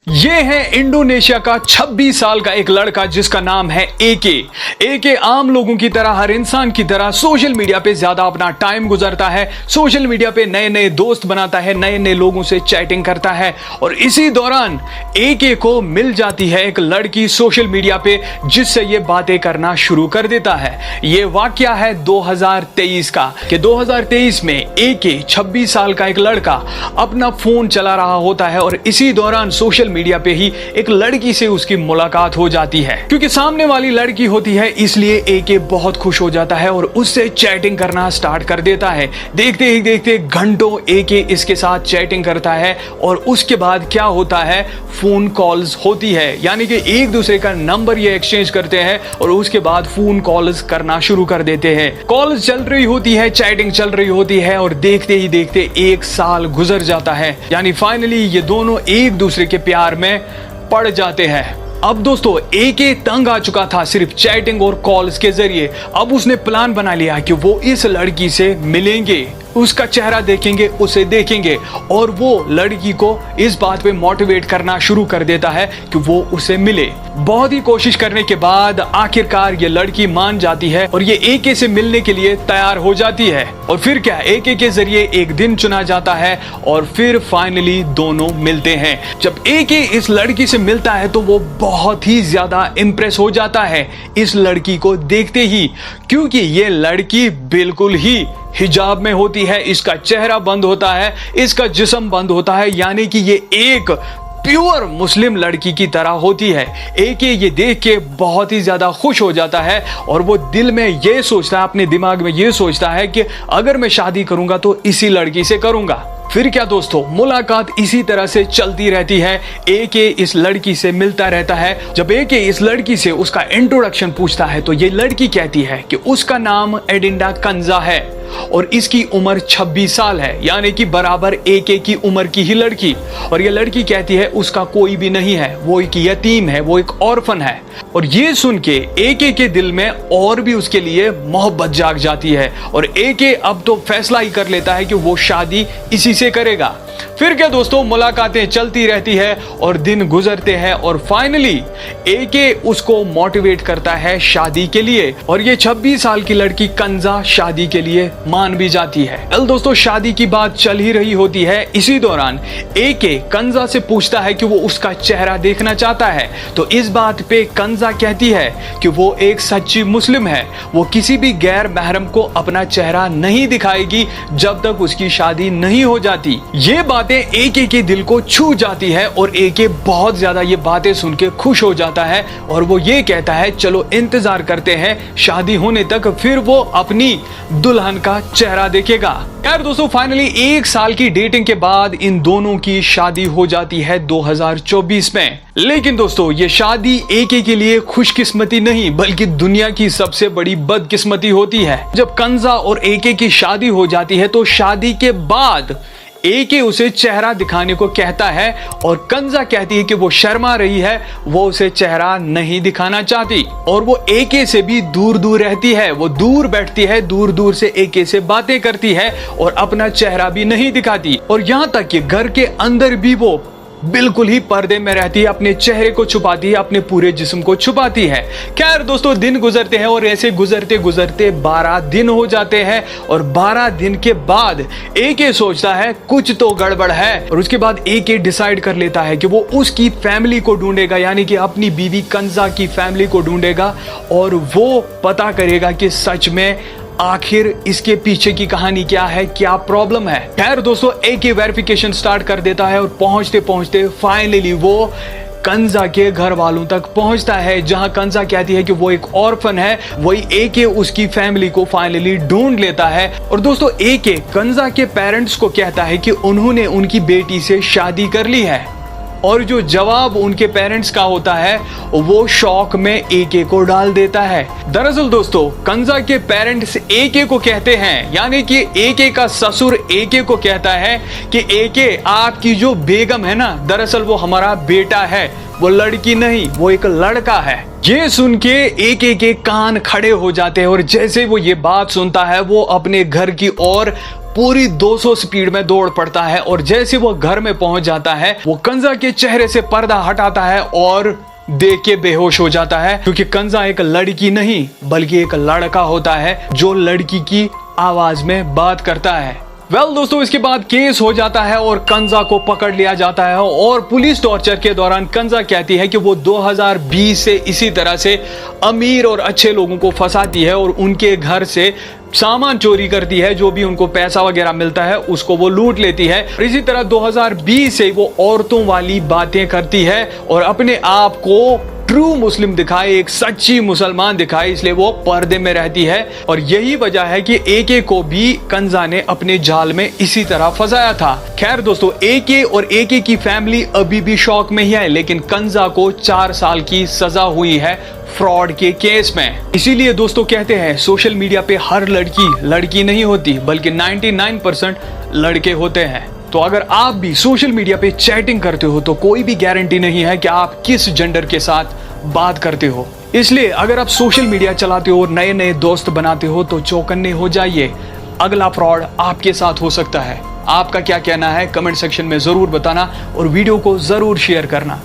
ये है इंडोनेशिया का 26 साल का एक लड़का जिसका नाम है एके आम लोगों की तरह, हर इंसान की तरह सोशल मीडिया पे ज्यादा अपना टाइम गुजारता है। सोशल मीडिया पे नए नए दोस्त बनाता है, नए नए लोगों से चैटिंग करता है और इसी दौरान एके को मिल जाती है एक लड़की सोशल मीडिया पे जिससे ये बातें करना शुरू कर देता है। ये वाकया है 2023 का कि 2023 में एके 26 साल का एक लड़का अपना फोन चला रहा होता है और इसी दौरान सोशल मीडिया पे ही एक लड़की से उसकी मुलाकात हो जाती है। क्योंकि सामने वाली लड़की होती है इसलिए एके बहुत खुश हो जाता है और उससे चैटिंग करना स्टार्ट कर देता है। देखते ही देखते घंटों एके इसके साथ चैटिंग करता है और उसके बाद क्या होता है, फोन कॉल्स होती है, यानी कि एक दूसरे का नंबर ये एक्सचेंज करते हैं और उसके बाद फोन कॉल्स करना शुरू कर देते हैं। कॉल्स चल रही होती है, चैटिंग चल रही होती है और देखते ही देखते 1 साल गुजर जाता है। यानी फाइनली ये दोनों एक दूसरे के प्यार में पड़ जाते हैं। अब दोस्तों एके तंग आ चुका था सिर्फ चैटिंग और कॉल्स के जरिए। अब उसने प्लान बना लिया कि वो इस लड़की से मिलेंगे, उसका चेहरा देखेंगे, उसे देखेंगे और वो लड़की को इस बात पे मोटिवेट करना शुरू कर देता है कि वो उसे मिले। बहुत ही कोशिश करने के बाद आखिरकार ये लड़की मान जाती है और ये एके से मिलने के लिए तैयार हो जाती है। और फिर क्या, एके के जरिए एक दिन चुना जाता है और फिर फाइनली दोनों मिलते हैं। जब एके इस लड़की से मिलता है तो वो बहुत ही ज्यादा इंप्रेस हो जाता है इस लड़की को देखते ही, क्योंकि ये लड़की बिल्कुल ही हिजाब में होती है, इसका चेहरा बंद होता है, इसका जिस्म बंद होता है, यानी कि ये एक प्योर मुस्लिम लड़की की तरह होती है। एके ये देख के बहुत ही ज्यादा खुश हो जाता है और वो दिल में ये सोचता है, अपने दिमाग में ये सोचता है कि अगर मैं शादी करूंगा तो इसी लड़की से करूंगा। फिर क्या दोस्तों, मुलाकात इसी तरह से चलती रहती है। एके इस लड़की से मिलता रहता है। जब एके इस लड़की से उसका इंट्रोडक्शन पूछता है तो ये लड़की कहती है कि उसका नाम एडिंडा कंजा है और इसकी उम्र 26 साल है, यानी कि बराबर एके की उम्र की ही लड़की। और ये लड़की कहती है उसका कोई भी नहीं है, वो एक यतीम है, वो एक ऑर्फन है। और ये सुन के एके के दिल में और भी उसके लिए मोहब्बत जाग जाती है और एके अब तो फैसला ही कर लेता है कि वो शादी इसी से करेगा। फिर क्या दोस्तों, मुलाकातें चलती रहती है और दिन गुजरते हैं और फाइनली एके उसको मोटिवेट करता है शादी के लिए और ये 26 साल की लड़की कंजा शादी के लिए मान भी जाती है। कल दोस्तों शादी की बात चल ही रही होती है। इसी दौरान एके कंजा से पूछता है कि वो उसका चेहरा देखना चाहता है तो इस बात पे कंजा कहती है कि वो एक सच्ची मुस्लिम है, वो किसी भी गैर महरम को अपना चेहरा नहीं दिखाएगी जब तक उसकी शादी नहीं हो जाती। ये बातें एके के दिल को छू जाती है और एके बहुत ज्यादा ये बातें सुन के खुश हो जाता है और वो ये कहता है चलो इंतजार करते हैं शादी होने तक, फिर वो अपनी दुल्हन का चेहरा देखेगा। यार दोस्तों फाइनली 1 साल की डेटिंग के बाद इन दोनों की शादी हो जाती है 2024 में। लेकिन दोस्तों ये शादी एके के लिए खुशकिस्मती नहीं बल्कि दुनिया की सबसे बड़ी बदकिस्मती होती है। जब कंजा और एके की शादी हो जाती है तो शादी के बाद एके उसे चेहरा दिखाने को कहता है और कंजा कहती है कि वो शर्मा रही है, वो उसे चेहरा नहीं दिखाना चाहती और वो एके से भी दूर दूर रहती है। वो दूर बैठती है, दूर दूर से एके से बातें करती है और अपना चेहरा भी नहीं दिखाती और यहाँ तक कि घर के अंदर भी वो बिल्कुल ही पर्दे में रहती है, अपने चेहरे को छुपाती है, अपने पूरे जिस्म को छुपाती है। खैर दोस्तों दिन गुजरते हैं और ऐसे गुजरते गुजरते 12 दिन हो जाते हैं और 12 दिन के बाद एके सोचता है कुछ तो गड़बड़ है और उसके बाद एके डिसाइड कर लेता है कि वो उसकी फैमिली को ढूंढेगा, यानी कि अपनी बीवी कंजा की फैमिली को ढूंढेगा और वो पता करेगा कि सच में आखिर इसके पीछे की कहानी क्या है, क्या प्रॉब्लम है। खैर दोस्तों एके वेरिफिकेशन स्टार्ट कर देता है और पहुंचते पहुंचते फाइनली वो कंजा के घर वालों तक पहुंचता है, जहां कंजा कहती है कि वो एक ऑर्फन है। वही एके उसकी फैमिली को फाइनली ढूंढ लेता है और दोस्तों एके कंजा के पेरेंट्स को कहता है कि उन्होंने उनकी बेटी से शादी कर ली है और जो जवाब उनके पेरेंट्स का होता है वो शॉक में एके को डाल देता है। दरअसल दोस्तों कंजा के पेरेंट्स एके को कहते हैं, यानी कि एके का ससुर एके को कहता है कि एके आपकी जो बेगम है ना, दरअसल वो हमारा बेटा है, वो लड़की नहीं, वो एक लड़का है। ये सुन के एके के कान खड़े हो जाते हैं और जैसे वो ये बात सुनता है वो अपने घर की ओर पूरी 200 स्पीड में दौड़ पड़ता है और जैसे वो घर में पहुंच जाता है वो कंजा के चेहरे से पर्दा हटाता है और देख के बेहोश हो जाता है, क्योंकि कंजा एक लड़की नहीं बल्कि एक लड़का होता है जो लड़की की आवाज में बात करता है। दोस्तों, इसके बाद केस हो जाता है और कंजा को पकड़ लिया जाता है और पुलिस टॉर्चर के दौरान कंजा कहती है कि वो 2020 से इसी तरह से अमीर और अच्छे लोगों को फंसाती है और उनके घर से सामान चोरी करती है, जो भी उनको पैसा वगैरह मिलता है उसको वो लूट लेती है। इसी तरह 2020 से वो औरतों वाली बातें करती है और अपने आप को ट्रू मुस्लिम दिखाए, एक सच्ची मुसलमान दिखाए, इसलिए वो पर्दे में रहती है। और यही वजह है कि एके को भी कंजा ने अपने जाल में इसी तरह फंसाया था। खैर दोस्तों, एके और एके की फैमिली अभी भी शॉक में ही है, लेकिन कंजा को 4 साल की सजा हुई है फ्रॉड के केस में। इसीलिए दोस्तों कहते हैं सोशल मीडिया पे हर लड़की नहीं होती बल्कि 99% लड़के होते हैं। तो अगर आप भी सोशल मीडिया पे चैटिंग करते हो तो कोई भी गारंटी नहीं है कि आप किस जेंडर के साथ बात करते हो। इसलिए अगर आप सोशल मीडिया चलाते हो और नए नए दोस्त बनाते हो तो चौकन्ने हो जाइए, अगला फ्रॉड आपके साथ हो सकता है। आपका क्या कहना है कमेंट सेक्शन में जरूर बताना और वीडियो को जरूर शेयर करना।